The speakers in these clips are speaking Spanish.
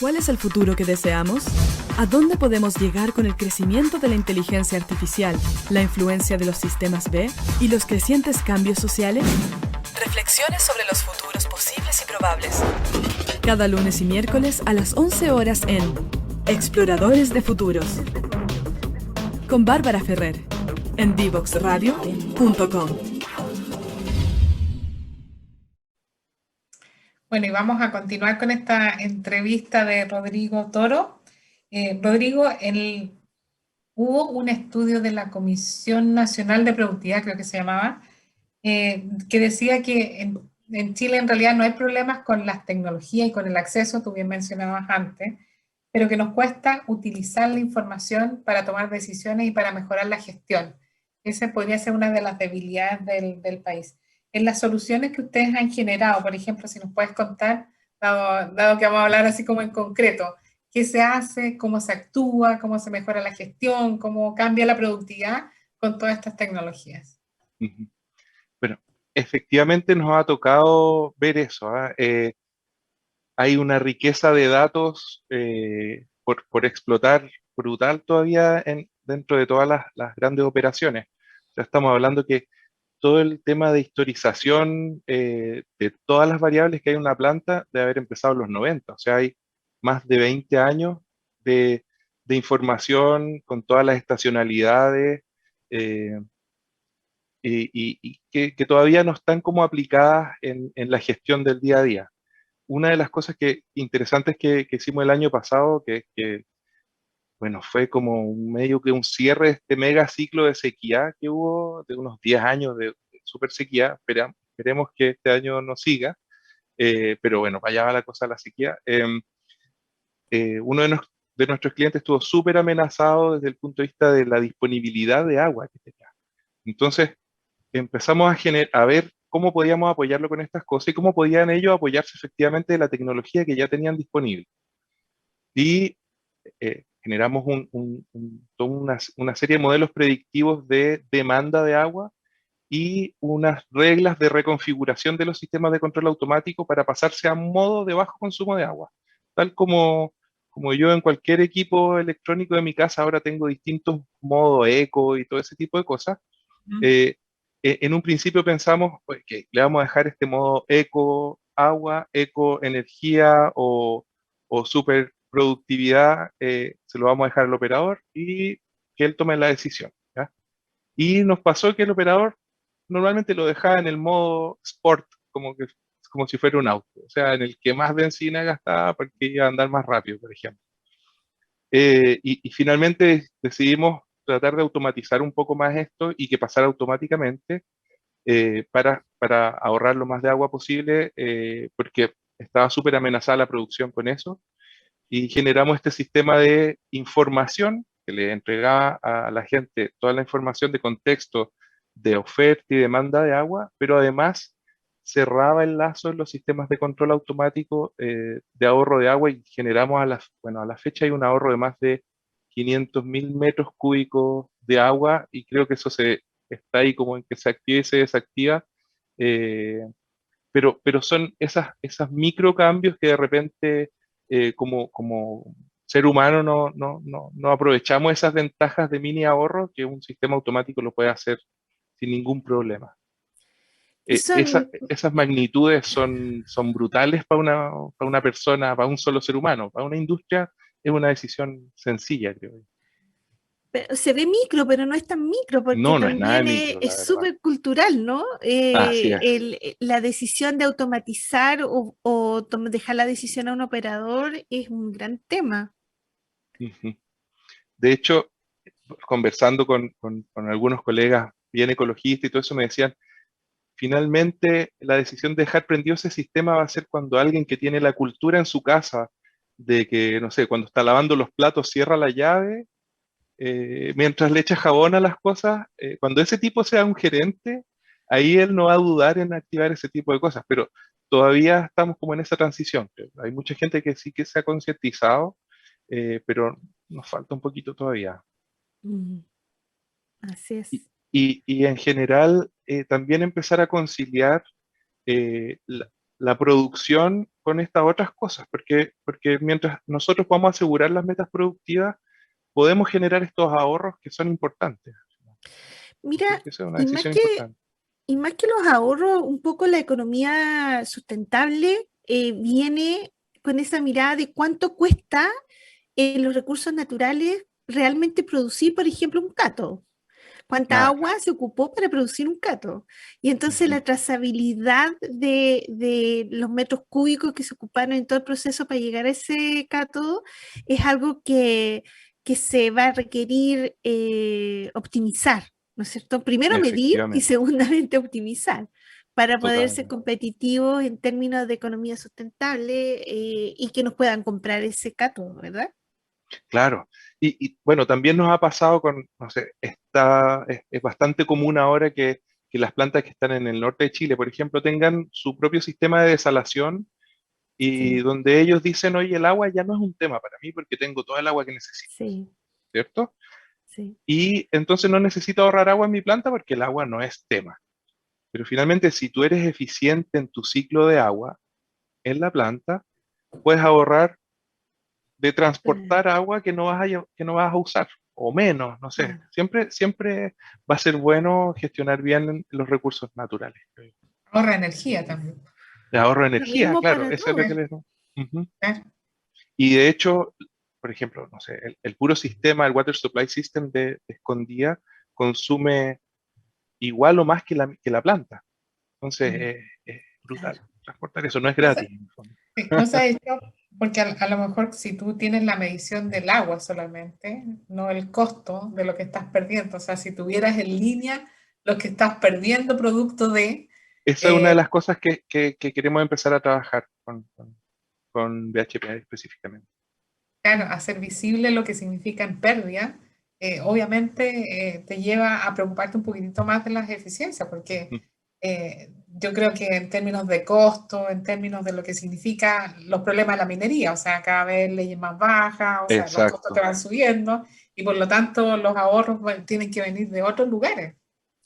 ¿Cuál es el futuro que deseamos? ¿A dónde podemos llegar con el crecimiento de la inteligencia artificial, la influencia de los sistemas B y los crecientes cambios sociales? Reflexiones sobre los futuros posibles y probables. Cada lunes y miércoles a las 11 horas en Exploradores de Futuros. Con Bárbara Ferrer, en divoxradio.com. Bueno, y vamos a continuar con esta entrevista de Rodrigo Toro. Rodrigo, hubo un estudio de la Comisión Nacional de Productividad, creo que se llamaba, que decía que en Chile en realidad no hay problemas con las tecnologías y con el acceso, tú bien mencionabas antes, pero que nos cuesta utilizar la información para tomar decisiones y para mejorar la gestión. Esa podría ser una de las debilidades del país. En las soluciones que ustedes han generado, por ejemplo, si nos puedes contar, dado que vamos a hablar así como en concreto, qué se hace, cómo se actúa, cómo se mejora la gestión, cómo cambia la productividad con todas estas tecnologías. Ujú. Bueno, efectivamente nos ha tocado ver eso, ¿ah? Hay una riqueza de datos por explotar brutal todavía dentro de todas las grandes operaciones. Ya estamos hablando que todo el tema de historización de todas las variables que hay en una planta debe haber empezado en los 90. O sea, hay más de 20 años de, de información con todas las estacionalidades eh, y que todavía no están como aplicadas en la gestión del día a día. Una de las cosas interesantes que hicimos el año pasado, bueno, fue como medio que un cierre de este mega ciclo de sequía que hubo, de unos 10 años de super sequía. Esperemos que este año no siga, pero bueno, para allá va la cosa de la sequía. Uno de nuestros clientes estuvo súper amenazado desde el punto de vista de la disponibilidad de agua que tenía. Entonces empezamos a ver cómo podíamos apoyarlo con estas cosas y cómo podían ellos apoyarse efectivamente de la tecnología que ya tenían disponible. Y generamos toda una serie de modelos predictivos de demanda de agua y unas reglas de reconfiguración de los sistemas de control automático para pasarse a un modo de bajo consumo de agua. Tal como yo en cualquier equipo electrónico de mi casa ahora tengo distintos modos eco y todo ese tipo de cosas. eh, en un principio pensamos pues, que le vamos a dejar este modo eco agua, eco energía o super productividad, se lo vamos a dejar al operador y que él tome la decisión, ¿ya? Y nos pasó que el operador normalmente lo dejaba en el modo sport, como si fuera un auto, o sea, en el que más benzina gastaba porque iba a andar más rápido, por ejemplo. Y finalmente decidimos tratar de automatizar un poco más esto y que pasara automáticamente para ahorrar lo más de agua posible, porque estaba súper amenazada la producción con eso. Y generamos este sistema de información que le entregaba a la gente toda la información de contexto de oferta y demanda de agua, pero además cerraba el lazo en los sistemas de control automático de ahorro de agua y generamos bueno, a la fecha hay un ahorro de más de 500.000 metros cúbicos de agua y creo que eso está ahí como en que se activa y se desactiva, eh, pero son esas micro cambios que de repente como ser humano no aprovechamos esas ventajas de mini ahorro que un sistema automático lo puede hacer sin ningún problema. Y son, Esas magnitudes son brutales para una persona, para un solo ser humano. Para una industria es una decisión sencilla, creo yo. se ve micro, pero no es tan micro, porque No, no es nada de también micro, la es verdad. súper cultural, ¿no? Así es. La decisión de automatizar o dejar la decisión a un operador es un gran tema. Ujú. De hecho, conversando con algunos colegas bien ecologistas y todo eso, me decían, finalmente la decisión de dejar prendido ese sistema va a ser cuando alguien que tiene la cultura en su casa de que, no sé, cuando está lavando los platos cierra la llave, mientras le echa jabón a las cosas, cuando ese tipo sea un gerente, ahí él no va a dudar en activar ese tipo de cosas, pero todavía estamos como en esa transición. Hay mucha gente que sí que se ha concientizado, pero nos falta un poquito todavía. Mm, así Y, es. y en general, también empezar a conciliar la producción con estas otras cosas, porque mientras nosotros podamos asegurar las metas productivas, podemos generar estos ahorros que son importantes. Creo Mira, que esa es una y más decisión que, importante. y más que los ahorros, un poco la economía sustentable viene con esa mirada de cuánto cuesta los recursos naturales realmente producir, por ejemplo, un cátodo. Cuánta Ah, agua se ocupó para producir un cátodo. Y entonces ujú, la trazabilidad de los metros cúbicos que se ocuparon en todo el proceso para llegar a ese cátodo es algo que se va a requerir optimizar, ¿no es cierto? Primero medir y efectivamente, segundamente optimizar para poder ser totalmente. competitivos en términos de economía sustentable y que nos puedan comprar ese cátodo, ¿verdad? Claro. Bueno, también nos ha pasado con, no sé, es bastante común ahora que las plantas que están en el norte de Chile, por ejemplo, tengan su propio sistema de desalación y Sí, donde ellos dicen, oye, el agua ya no es un tema para mí porque tengo toda el agua que necesito, sí, ¿cierto? sí. Y entonces no necesito ahorrar agua en mi planta porque el agua no es tema. Pero finalmente, si tú eres eficiente en tu ciclo de agua en la planta, puedes ahorrar de Claro, transportar agua que no vas a usar, o menos, no sé. claro. Siempre va a ser bueno gestionar bien los recursos naturales, creo yo. Ahorra energía también. El ahorro de Lo energía, mismo claro, para eso es lo que todo. les... Ujú. Claro. Y de hecho, por ejemplo, no sé, el puro sistema, el Water Supply System de Escondida consume igual o más que la planta. Entonces, Mm. es brutal. Claro. Transportar eso no es No sé, gratis, en el fondo. sí, no sé, porque a lo mejor si tú tienes la medición del agua solamente, no el costo de lo que estás perdiendo, o sea, si tuvieras en línea lo que estás perdiendo producto de, Esa es una de eh, las cosas que queremos empezar a trabajar con BHP específicamente. claro, hacer visible lo que significa en pérdida, obviamente te lleva a preocuparte un poquitito más de las eficiencias, porque Mm. yo creo que en términos de costo, en términos de lo que significa los problemas de la minería, o sea, cada vez leyes más bajas, o sea, los costos te Exacto. van subiendo y por lo tanto los ahorros bueno, tienen que venir de otros lugares.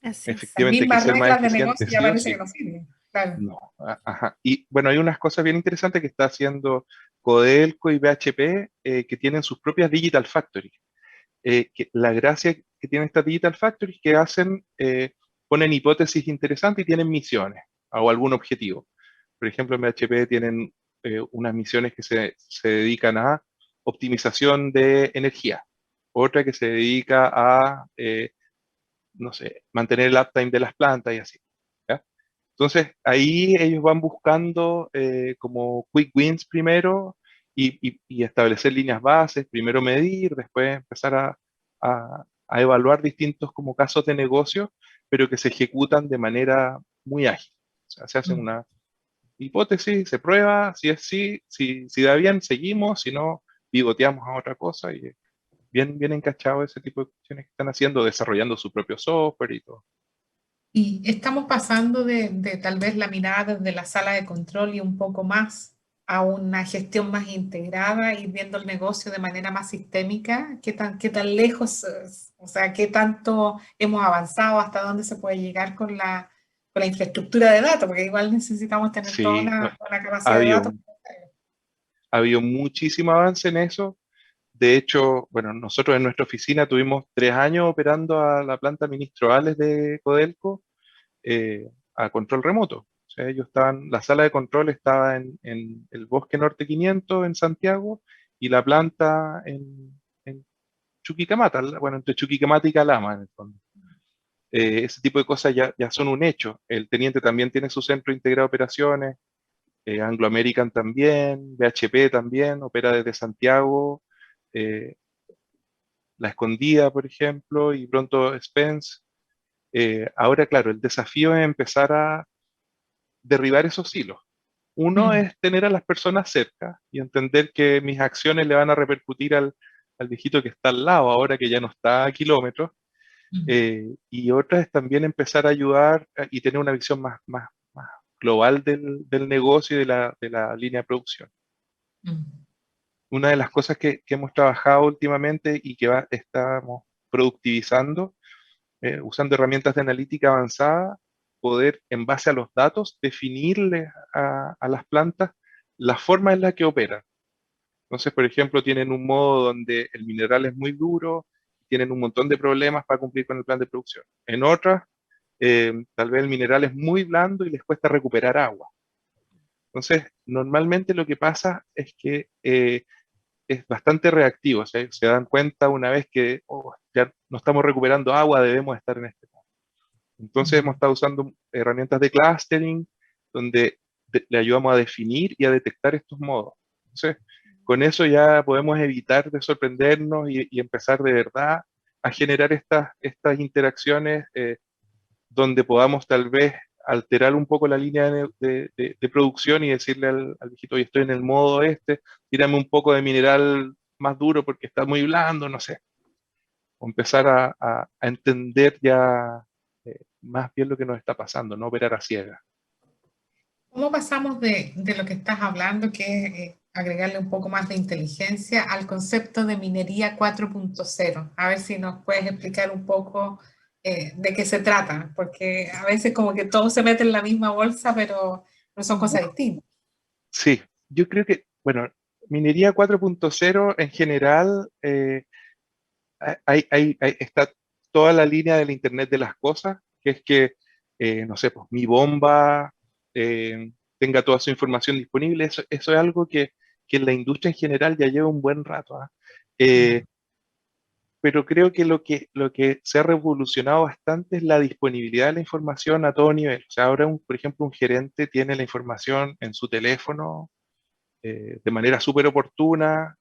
Así es. Las Efectivamente, hay que mismas ser más reglas de eficiente, negocio ya sí o parece que sí. no sirven. Claro. No. Ajá. Y bueno, hay unas cosas bien interesantes que está haciendo Codelco y BHP que tienen sus propias Digital Factories. La gracia que tiene esta Digital Factory es que ponen hipótesis interesantes y tienen misiones o algún objetivo. Por ejemplo, en BHP tienen unas misiones que se dedican a optimización de energía, otra que se dedica a, no sé, mantener el uptime de las plantas y así. ¿Ya? Entonces, ahí ellos van buscando como quick wins primero y establecer líneas bases, primero medir, después empezar a evaluar distintos como casos de negocio, pero que se ejecutan de manera muy ágil. O sea, se hace Mm. una hipótesis, se prueba, si es sí, si da bien, seguimos, si no, pivoteamos a otra cosa y bien encachado ese tipo de cuestiones que están haciendo, desarrollando su propio software y todo. Y estamos pasando de tal vez la mirada desde la sala de control y un poco más a una gestión más integrada y viendo el negocio de manera más sistémica. Qué tan lejos, o sea, qué tanto hemos avanzado, hasta dónde se puede llegar con la infraestructura de datos? Porque igual necesitamos tener toda Sí, una ha capacidad de habido, datos. ha habido muchísimo avance en eso. De hecho, bueno, nosotros en nuestra oficina tuvimos 3 años operando a la planta Ministro Ales de Codelco a control remoto. O sea, la sala de control estaba en el Bosque Norte 500 en Santiago y la planta en Chuquicamata, bueno, entre Chuquicamata y Calama en el fondo. Ese tipo de cosas ya son un hecho. El teniente también tiene su centro integrado de operaciones, Anglo American también, BHP también, opera desde Santiago, eh, La Escondida, por ejemplo, y pronto Spence. Ahora, claro, el desafío es empezar a derribar esos hilos. Uno Mm, es tener a las personas cerca y entender que mis acciones le van a repercutir al viejito que está al lado, ahora que ya no está a kilómetros. mm, Y otra es también empezar a ayudar y tener una visión más global del negocio y de la línea de producción. mm. Una de las cosas que hemos trabajado últimamente y que estamos productivizando, usando herramientas de analítica avanzada, poder, en base a los datos, definirle a las plantas la forma en la que operan. Entonces, por ejemplo, tienen un modo donde el mineral es muy duro, tienen un montón de problemas para cumplir con el plan de producción. En otras, tal vez el mineral es muy blando y les cuesta recuperar agua. Entonces, normalmente lo que pasa es que es bastante reactivo. O sea, se dan cuenta una vez que "Oh, ya no estamos recuperando agua, debemos estar en este modo". Entonces, hemos estado usando herramientas de clustering donde le ayudamos a definir y a detectar estos modos. Entonces, con eso ya podemos evitar de sorprendernos y empezar de verdad a generar estas interacciones donde podamos tal vez alterar un poco la línea de producción y decirle al viejito, oye, estoy en el modo tírame un poco de mineral más duro porque está muy blando, no sé. O empezar a entender ya más bien lo que nos está pasando, no operar a ciegas. ¿Cómo pasamos de lo que estás hablando, que es agregarle un poco más de inteligencia, al concepto de minería 4.0? A ver si nos puedes explicar un poco de qué se trata, porque a veces como que todo se mete en la misma bolsa, pero son cosas distintas. Sí, yo creo que, bueno, minería 4.0 en general, está toda la línea del Internet de las cosas, que es que, no sé, pues mi bomba tenga toda su información disponible. Eso es algo que en la industria en general ya lleva un buen rato, ¿ah? Pero creo que lo que se ha revolucionado bastante es la disponibilidad de la información a todo nivel. O sea, ahora, por ejemplo, un gerente tiene la información en su teléfono de manera súper oportuna,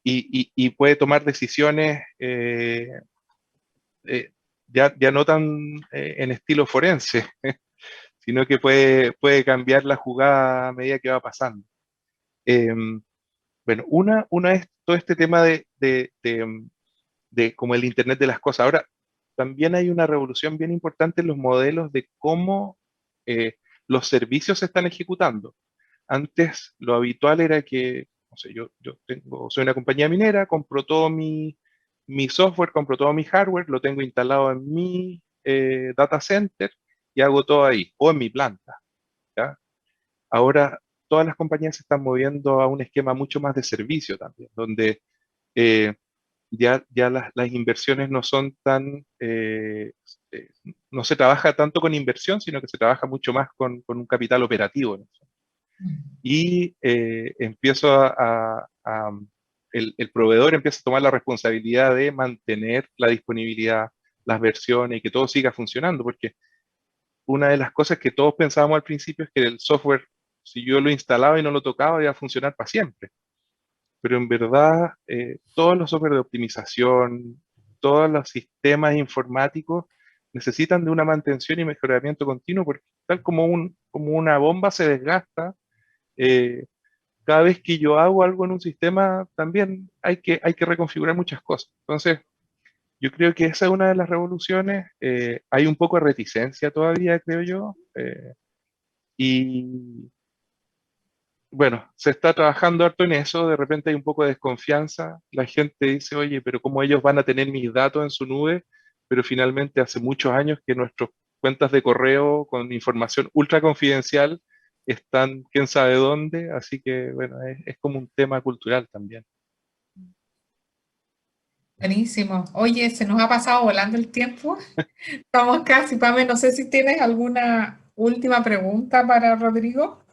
y puede tomar decisiones ya no tan en estilo forense, sino que puede cambiar la jugada a medida que va pasando. Bueno, una es todo este tema de como el Internet de las cosas. Ahora, también hay una revolución bien importante en los modelos de cómo los servicios se están ejecutando. Antes lo habitual era que, no sé, soy una compañía minera, compro todo mi software, compro todo mi hardware, lo tengo instalado en mi data center y hago todo ahí, o en mi planta, ¿ya? Ahora todas las compañías se están moviendo a un esquema mucho más de servicio también, donde eh, ya las inversiones no son eh, no se trabaja tanto con inversión, sino que se trabaja mucho más con un capital operativo, ¿no? Y el proveedor empieza a tomar la responsabilidad de mantener la disponibilidad, las versiones y que todo siga funcionando, porque una de las cosas que todos pensábamos al principio es que el software, si yo lo instalaba y no lo tocaba, iba a funcionar para siempre. Pero en verdad, todos los software de optimización, todos los sistemas informáticos necesitan de una mantención y mejoramiento continuo, porque tal como una bomba se desgasta, eh, cada vez que yo hago algo en un sistema, también hay que reconfigurar muchas cosas. Entonces, yo creo que esa es una de las revoluciones. Hay un poco de reticencia todavía, creo yo. Y bueno, se está trabajando harto en eso. De repente hay un poco de desconfianza. La gente dice, oye, pero ¿cómo ellos van a tener mis datos en su nube? Pero finalmente hace muchos años que nuestras cuentas de correo con información ultra confidencial están quién sabe dónde. Así que, bueno, es como un tema cultural también. Buenísimo. Oye, se nos ha pasado volando el tiempo. Estamos casi, Pame, no sé si tienes alguna última pregunta para Rodrigo.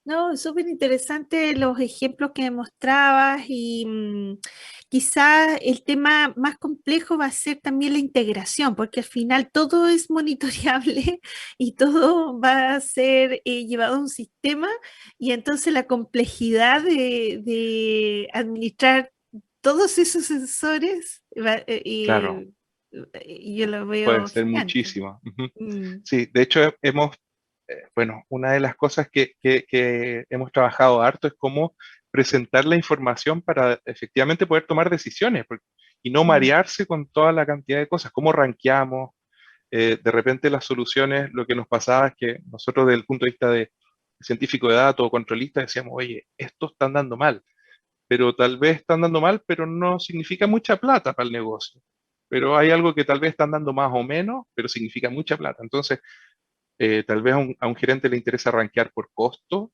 No, súper interesante los ejemplos que mostrabas y quizá el tema más complejo va a ser también la integración, porque al final todo es monitoreable y todo va a ser llevado a un sistema y entonces la complejidad administrar todos esos sensores Claro, yo lo puede veo ser gigante. muchísimo. Ujú. Mm, Sí, de hecho bueno, una de las cosas que hemos trabajado harto es cómo presentar la información para efectivamente poder tomar decisiones y no mm, marearse con toda la cantidad de cosas, cómo rankeamos. De repente las soluciones, lo que nos pasaba es que nosotros desde el punto de vista de científico de datos o controlista decíamos, oye, esto está andando mal, pero tal vez está andando mal, pero no significa mucha plata para el negocio. pero hay algo que tal vez están dando más o menos, pero significa mucha plata. Entonces, tal vez a un gerente le interesa rankear por costo,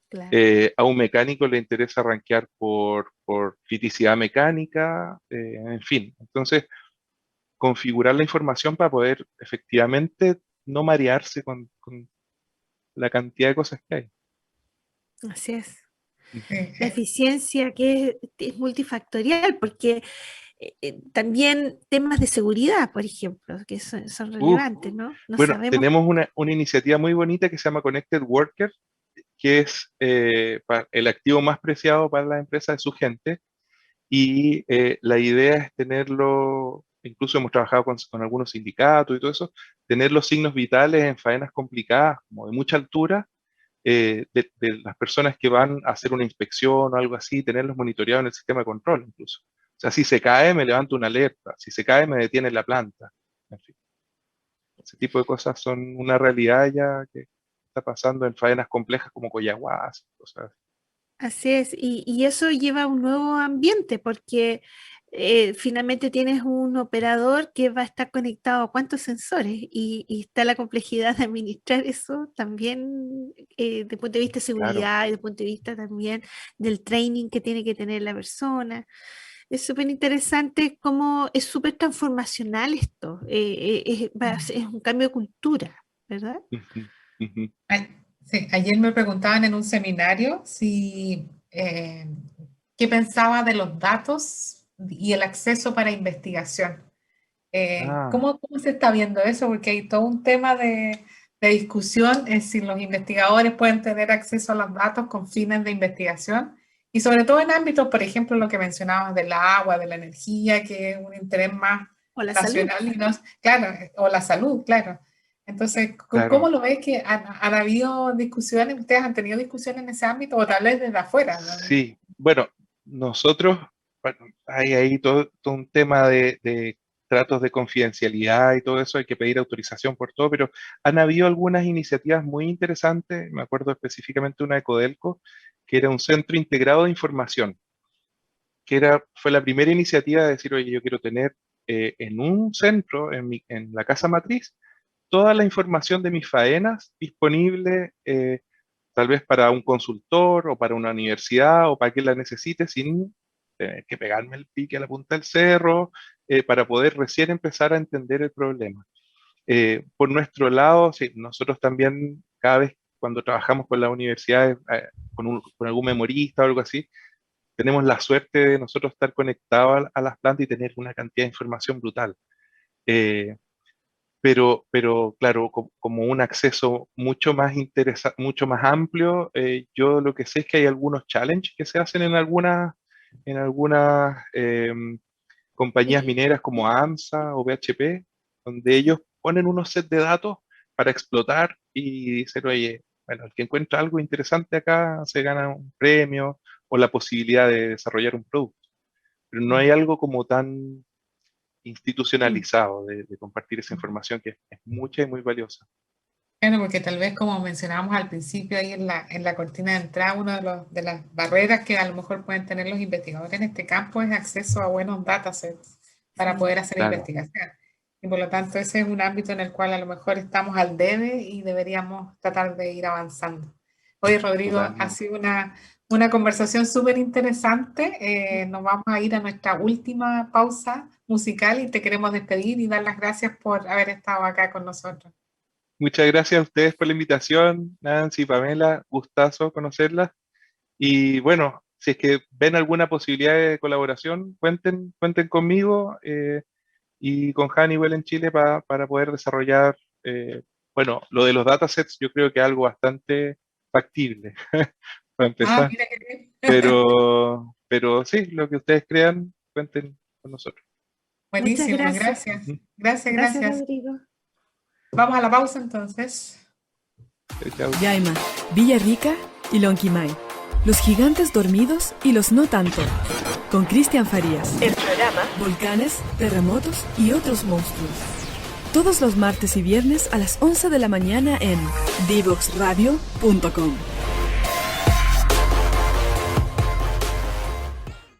Claro. a un mecánico le interesa rankear por criticidad mecánica, en fin. Entonces, configurar la información para poder efectivamente no marearse con la cantidad de cosas que hay. Así es. Ujú. La eficiencia que es multifactorial, porque también temas de seguridad, por ejemplo, que son Uf, relevantes, ¿no? No bueno, sabemos. tenemos una iniciativa muy bonita que se llama Connected Worker, que es el activo más preciado para la empresa de su gente, y la idea es tenerlo, incluso hemos trabajado con algunos sindicatos y todo eso, tener los signos vitales en faenas complicadas, como de mucha altura, de las personas que van a hacer una inspección o algo así, tenerlos monitoreados en el sistema de control incluso. O sea, si se cae, me levanta una alerta, si se cae, me detiene la planta. En fin, ese tipo de cosas son una realidad ya que está pasando en faenas complejas como Coyahuasi, cosas así. Así es, y eso lleva a un nuevo ambiente porque finalmente tienes un operador que va a estar conectado a cuántos sensores y está la complejidad de administrar eso también desde el punto de vista de Claro. seguridad y desde el punto de vista también del training que tiene que tener la persona. Es súper interesante cómo es súper transformacional esto, es un cambio de cultura, ¿verdad? Ujú, ujú. Sí, ayer me preguntaban en un seminario si qué pensaba de los datos y el acceso para investigación. Ah, ¿Cómo se está viendo eso? Porque hay todo un tema de discusión en si los investigadores pueden tener acceso a los datos con fines de investigación y sobre todo en ámbitos, por ejemplo, lo que mencionabas del agua, de la energía, que es un interés más O la salud. nacional y no, claro, o la salud, claro. Entonces, ¿cómo claro. lo ves que han habido discusiones? ¿Ustedes han tenido discusiones en ese ámbito o tal vez desde afuera, ¿no? Sí, bueno, nosotros, bueno, hay ahí todo un tema de tratos de confidencialidad y todo eso, hay que pedir autorización por todo, pero han habido algunas iniciativas muy interesantes, me acuerdo específicamente una de Codelco, que era un centro integrado de información, fue la primera iniciativa de decir, oye, yo quiero tener en un centro, en la casa matriz, toda la información de mis faenas disponible, tal vez para un consultor o para una universidad o para quien la necesite sin tener que pegarme el pique a la punta del cerro, para poder recién empezar a entender el problema. Por nuestro lado, sí, nosotros también cada vez cuando trabajamos con las universidades, con algún memorista o algo así, tenemos la suerte de nosotros estar conectados a las plantas y tener una cantidad de información brutal. Eh, pero claro, como un acceso mucho más mucho más amplio, yo lo que sé es que hay algunos challenges que se hacen en algunas compañías mineras como AMSA o BHP, donde ellos ponen unos sets de datos para explotar y dicen, oye, bueno, el que encuentra algo interesante acá se gana un premio o la posibilidad de desarrollar un producto. Pero no hay algo como tan institucionalizado de compartir esa información que es mucha y muy valiosa. Claro, porque tal vez como mencionábamos al principio ahí en la cortina de entrada, una de las barreras que a lo mejor pueden tener los investigadores en este campo es acceso a buenos datasets para Sí. poder hacer Claro, investigación. Y por lo tanto ese es un ámbito en el cual a lo mejor estamos al debe y deberíamos tratar de ir avanzando. Oye, Rodrigo, ha totalmente. sido una conversación súper interesante. Nos vamos a ir a nuestra última pausa musical y te queremos despedir y dar las gracias por haber estado acá con nosotros. Muchas gracias a ustedes por la invitación, Nancy, Pamela, gustazo conocerlas. Y bueno, si es que ven alguna posibilidad de colaboración, cuenten conmigo y con Honeywell en Chile para poder desarrollar, bueno, lo de los datasets yo creo que es algo bastante factible para Ah, empezar, mira qué bien. pero sí, lo que ustedes crean, cuenten con nosotros. Muchas Buenísimo, gracias. gracias. Ujú. Gracias, Gracias, gracias. Rodrigo. Vamos a la pausa entonces. Chao, chao. Yaima, Villa Rica y Lonquimay. Los gigantes dormidos y los no tanto. Con Cristian Farías. El programa Volcanes, terremotos y otros monstruos. Todos los martes y viernes a las 11 de la mañana en divoxradio.com.